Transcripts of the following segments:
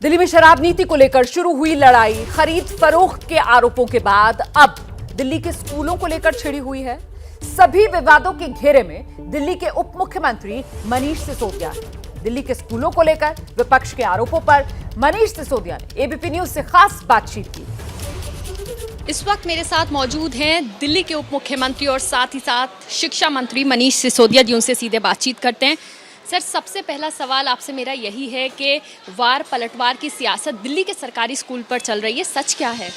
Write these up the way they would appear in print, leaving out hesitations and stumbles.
दिल्ली में शराब नीति को लेकर शुरू हुई लड़ाई, खरीद फरोख्त के आरोपों के बाद अब दिल्ली के स्कूलों को लेकर छिड़ी हुई है। सभी विवादों के घेरे में दिल्ली के उप मुख्यमंत्री मनीष सिसोदिया है। दिल्ली के स्कूलों को लेकर विपक्ष के आरोपों पर मनीष सिसोदिया ने एबीपी न्यूज से खास बातचीत की। इस वक्त मेरे साथ मौजूद हैं दिल्ली के उप मुख्यमंत्री और साथ ही साथ शिक्षा मंत्री मनीष सिसोदिया जी। उनसे सीधे बातचीत करते हैं। सर, सबसे पहला सवाल आपसे मेरा यही है कि वार पलटवार की सियासत दिल्ली के सरकारी स्कूल पर चल रही है, सच क्या है?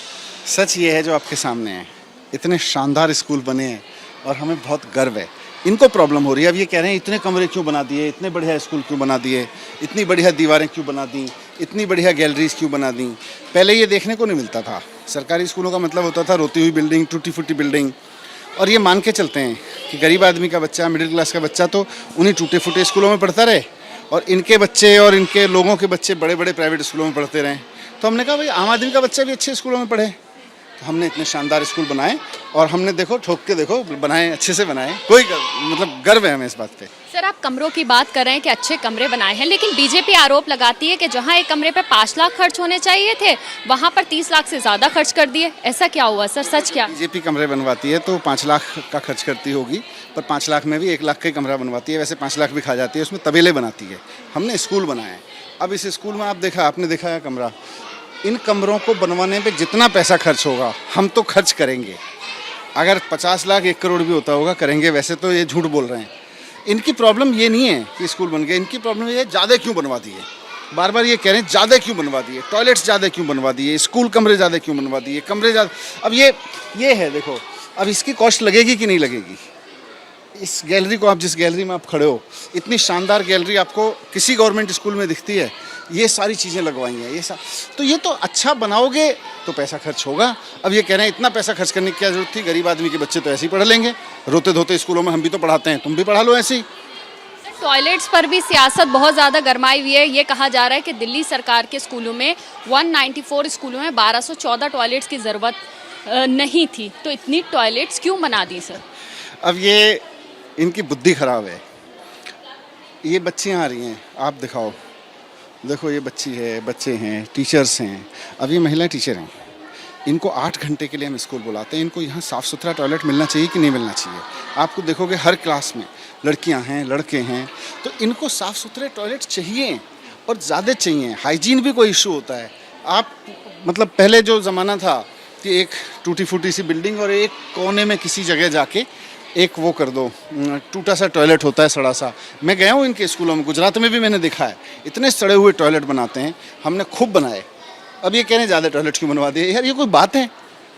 सच ये है जो आपके सामने है। इतने शानदार स्कूल बने हैं और हमें बहुत गर्व है। इनको प्रॉब्लम हो रही है। अब ये कह रहे हैं इतने कमरे क्यों बना दिए, इतने बढ़िया स्कूल क्यों बना दिए, इतनी बढ़िया दीवारें क्यों बना दी, इतनी बढ़िया गैलरीज क्यों बना दी। पहले ये देखने को नहीं मिलता था। सरकारी स्कूलों का मतलब होता था रोती हुई बिल्डिंग, टूटी फूटी बिल्डिंग। और ये मान के चलते हैं कि गरीब आदमी का बच्चा, मिडिल क्लास का बच्चा तो उन्हीं टूटे फूटे स्कूलों में पढ़ता रहे और इनके बच्चे और इनके लोगों के बच्चे बड़े बड़े प्राइवेट स्कूलों में पढ़ते रहें। तो हमने कहा भाई आम आदमी का बच्चा भी अच्छे स्कूलों में पढ़े। तो हमने इतने शानदार स्कूल बनाए और हमने देखो ठोक के देखो बनाए, अच्छे से बनाए। कोई मतलब गर्व है हमें इस बात पे। सर, आप कमरों की बात कर रहे हैं कि अच्छे कमरे बनाए हैं, लेकिन बीजेपी आरोप लगाती है कि जहां एक कमरे पे 5 लाख खर्च होने चाहिए थे वहां पर 30 लाख से ज्यादा खर्च कर दिए। ऐसा क्या हुआ सर, सच क्या? बीजेपी कमरे बनवाती है तो 5 लाख का खर्च करती होगी, पर 5 लाख में भी 1 लाख का ही कमरा बनवाती है। वैसे 5 लाख भी खा जाती है, उसमें तबेले बनाती है। हमने स्कूल बनाए हैं। अब इस स्कूल में आपने देखा है कमरा। इन कमरों को बनवाने पे जितना पैसा खर्च होगा हम तो खर्च करेंगे। अगर 50 लाख 1 करोड़ भी होता होगा करेंगे। वैसे तो ये झूठ बोल रहे हैं। इनकी प्रॉब्लम ये नहीं है कि स्कूल बन गए, इनकी प्रॉब्लम ये है ज़्यादा क्यों बनवा दिए। बार बार ये कह रहे हैं ज़्यादा क्यों बनवा दिए, टॉयलेट्स ज़्यादा क्यों बनवा दिए, स्कूल कमरे ज़्यादा क्यों बनवा दिए, कमरे ज़्यादा। अब ये है देखो, अब इसकी कॉस्ट लगेगी कि नहीं लगेगी। इस गैलरी को, आप जिस गैलरी में आप खड़े हो, इतनी शानदार गैलरी आपको किसी गवर्नमेंट स्कूल में दिखती है? ये सारी चीज़ें लगवाई हैं तो ये तो अच्छा बनाओगे तो पैसा खर्च होगा। अब ये कह रहे हैं इतना पैसा खर्च करने की क्या जरूरत थी, गरीब आदमी के बच्चे तो ऐसे ही पढ़ लेंगे। रोते धोते स्कूलों में हम भी तो पढ़ाते हैं, तुम भी पढ़ा लो ऐसे ही। टॉयलेट्स पर भी सियासत बहुत ज़्यादा गरमाई हुई है। ये कहा जा रहा है कि दिल्ली सरकार के स्कूलों में 194 स्कूलों में 1214 टॉयलेट्स की ज़रूरत नहीं थी, तो इतनी टॉयलेट्स क्यों बना दी सर? अब ये इनकी बुद्धि खराब है। ये बच्चियाँ आ रही हैं, आप दिखाओ, देखो ये बच्ची है, बच्चे हैं, टीचर्स हैं। अब ये महिला टीचर हैं, इनको 8 घंटे के लिए हम स्कूल बुलाते हैं। इनको यहाँ साफ़ सुथरा टॉयलेट मिलना चाहिए कि नहीं मिलना चाहिए? आपको देखोगे हर क्लास में लड़कियाँ हैं, लड़के हैं, तो इनको साफ़ सुथरे टॉयलेट चाहिए और ज़्यादा चाहिए। हाइजीन भी कोई इशू होता है। आप मतलब पहले जो ज़माना था कि एक टूटी फूटी सी बिल्डिंग और एक कोने में किसी जगह जाके एक वो कर दो, टूटा सा टॉयलेट होता है, सड़ा सा। मैं गया हूँ इनके स्कूलों में, गुजरात में भी मैंने देखा है। इतने सड़े हुए टॉयलेट बनाते हैं, हमने खूब बनाए। अब ये कह रहे हैं ज़्यादा टॉयलेट क्यों बनवा दिए। यार ये कोई बात है?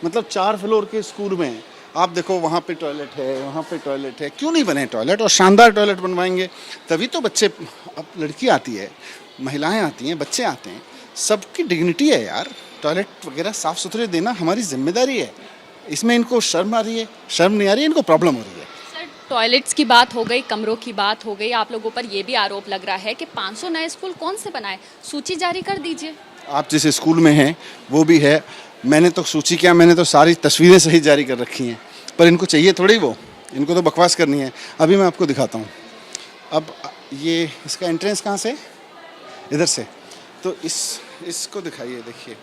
मतलब 4 फ्लोर के स्कूल में आप देखो, वहाँ पे टॉयलेट है, वहाँ पे टॉयलेट है, क्यों नहीं बने टॉयलेट? और शानदार टॉयलेट बनवाएंगे तभी तो बच्चे, अब लड़की आती है, महिलाएँ आती हैं, बच्चे आते हैं, सबकी डिग्निटी है यार। टॉयलेट वगैरह साफ़ सुथरे देना हमारी जिम्मेदारी है। इसमें इनको शर्म आ रही है? शर्म नहीं आ रही है, इनको प्रॉब्लम हो रही है। सर, टॉयलेट्स की बात हो गई, कमरों की बात हो गई, आप लोगों पर ये भी आरोप लग रहा है कि 500 नए स्कूल कौन से बनाए? सूची जारी कर दीजिए। आप जिस स्कूल में हैं वो भी है। मैंने तो सूची क्या, मैंने तो सारी तस्वीरें सही जारी कर रखी हैं, पर इनको चाहिए थोड़ी वो, इनको तो बकवास करनी है। अभी मैं आपको दिखाता हूँ। अब ये इसका एंट्रेंस कहाँ से? इधर से। तो इसको दिखाइए, देखिए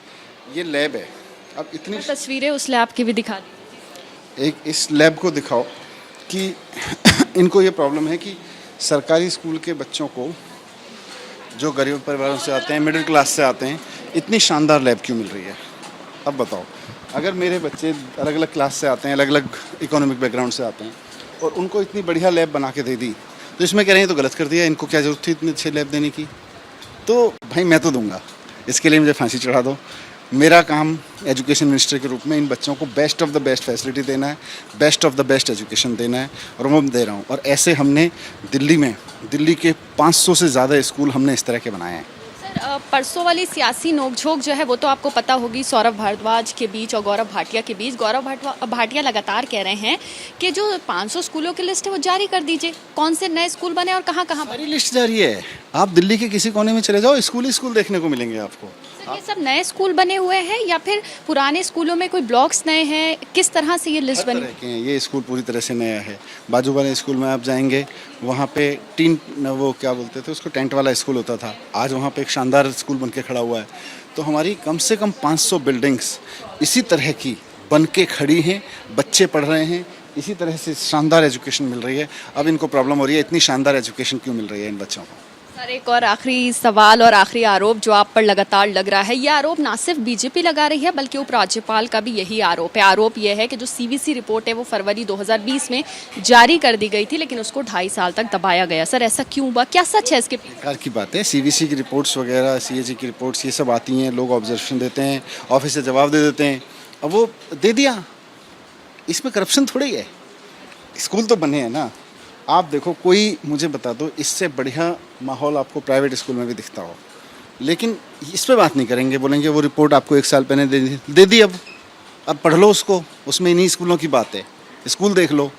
ये लैब है। अब इतनी तस्वीरें उस लैब की भी दिखा दी। एक इस लैब को दिखाओ कि इनको ये प्रॉब्लम है कि सरकारी स्कूल के बच्चों को, जो गरीब परिवारों से आते हैं, मिडिल क्लास से आते हैं, इतनी शानदार लैब क्यों मिल रही है? अब बताओ, अगर मेरे बच्चे अलग अलग क्लास से आते हैं, अलग अलग इकोनॉमिक बैकग्राउंड से आते हैं और उनको इतनी बढ़िया लैब बना के दे दी, तो इसमें कह रहे हैं तो गलत कर दिया, इनको क्या ज़रूरत थी इतनी अच्छी लैब देने की? तो भाई मैं तो दूंगा, इसके लिए मुझे फांसी चढ़ा दो। मेरा काम एजुकेशन मिनिस्टर के रूप में इन बच्चों को best of the best facility देना है, best of the best education देना है, और वो दे रहा हूँ। और ऐसे हमने दिल्ली के 500 से ज़्यादा स्कूल हमने इस तरह के बनाए हैं। सर, परसों वाली सियासी नोकझोंक जो है वो तो आपको पता होगी, सौरभ भारद्वाज के बीच और गौरव भाटिया के बीच। गौरव भाटिया लगातार कह रहे हैं कि जो 500 स्कूलों की लिस्ट है वो जारी कर दीजिए, कौन से नए स्कूल बने और कहाँ कहाँ। सारी लिस्ट जारी है। आप दिल्ली के किसी कोने में चले जाओ, स्कूल देखने को मिलेंगे आपको। ये सब नए स्कूल बने हुए हैं या फिर पुराने स्कूलों में कोई ब्लॉक्स नए हैं, किस तरह से ये लिस्ट हर बनी? तरह के हैं। ये स्कूल पूरी तरह से नया है। बाजू वाले स्कूल में आप जाएंगे, वहाँ पे टीन, वो क्या बोलते थे उसको, टेंट वाला स्कूल होता था, आज वहाँ पे एक शानदार स्कूल बन के खड़ा हुआ है। तो हमारी कम से कम 500 बिल्डिंग्स इसी तरह की बन के खड़ी हैं, बच्चे पढ़ रहे हैं, इसी तरह से शानदार एजुकेशन मिल रही है। अब इनको प्रॉब्लम हो रही है, इतनी शानदार एजुकेशन क्यों मिल रही है इन बच्चों को? सर, एक और आखिरी सवाल और आखिरी आरोप जो आप पर लगातार लग रहा है, ये आरोप ना सिर्फ बीजेपी लगा रही है बल्कि उपराज्यपाल का भी यही आरोप है। आरोप यह है कि जो सीवीसी रिपोर्ट है वो फरवरी 2020 में जारी कर दी गई थी, लेकिन उसको 2.5 साल तक दबाया गया। सर, ऐसा क्यों हुआ? क्या सच है इसके पीछे? बेकार की बात है। सीवीसी की रिपोर्ट्स वगैरह, सीएजी की रिपोर्ट्स, ये सब आती हैं, लोग ऑब्जर्वेशन देते हैं, ऑफिस से जवाब दे देते हैं, अब वो दे दिया, इसमें करप्शन थोड़ी है। स्कूल तो बने हैं ना। आप देखो, कोई मुझे बता दो इससे बढ़िया माहौल आपको प्राइवेट स्कूल में भी दिखता हो, लेकिन इस पे बात नहीं करेंगे, बोलेंगे वो रिपोर्ट आपको 1 साल पहले दे दी, अब पढ़ लो उसको, उसमें इन्हीं स्कूलों की बात है, स्कूल देख लो।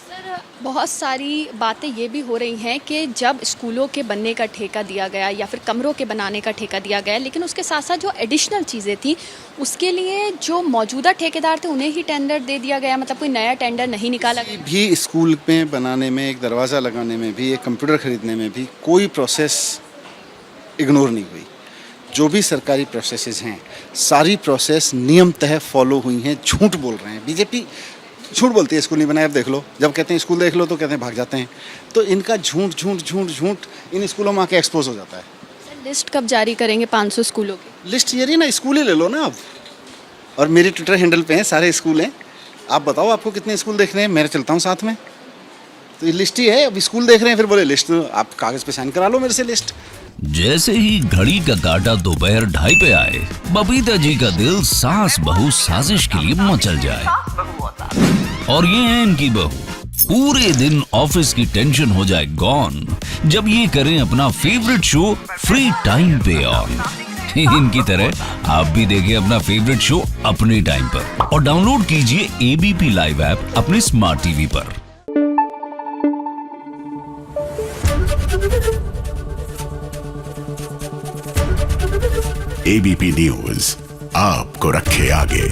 सर, बहुत सारी बातें ये भी हो रही हैं कि जब स्कूलों के बनने का ठेका दिया गया या फिर कमरों के बनाने का ठेका दिया गया, लेकिन उसके साथ साथ जो एडिशनल चीज़ें थी उसके लिए जो मौजूदा ठेकेदार थे उन्हें ही टेंडर दे दिया गया, मतलब कोई नया टेंडर नहीं निकाला गया। भी स्कूल में बनाने में, एक दरवाज़ा लगाने में भी, एक कंप्यूटर खरीदने में भी कोई प्रोसेस इग्नोर नहीं हुई। जो भी सरकारी प्रोसेसेस हैं, सारी प्रोसेस नियम तय फॉलो हुई हैं। झूठ बोल रहे हैं बीजेपी, झूठ बोलती है स्कूल नहीं बनाया। अब देख लो, जब कहते हैं स्कूल देख लो तो कहते हैं भाग जाते हैं। तो इनका झूठ झूठ झूठ झूठ इन स्कूलों में आके एक्सपोज हो जाता है। सर, लिस्ट कब जारी करेंगे 500 स्कूलों की? लिस्ट ये रही ना, स्कूल ही ले लो ना अब। और मेरे ट्विटर हैंडल पे हैं सारे स्कूल हैं, आप बताओ आपको कितने स्कूल देखने हैं, मैं चलता हूँ साथ में। तो ये लिस्ट ही है। अब स्कूल देख रहे हैं, फिर बोले लिस्ट, आप कागज़ पे साइन करा लो मेरे से लिस्ट। जैसे ही घड़ी का काटा दोपहर 2:30 पे आए, बबीता जी का दिल सास बहू साजिश के लिए मचल जाए। और ये है इनकी बहू, पूरे दिन ऑफिस की टेंशन हो जाए गॉन जब ये करें अपना फेवरेट शो फ्री टाइम पे ऑन। इनकी तरह आप भी देखें अपना फेवरेट शो अपने टाइम पर और डाउनलोड कीजिए एबीपी लाइव ऐप अपने स्मार्ट टीवी पर। एबीपी न्यूज आपको रखे आगे।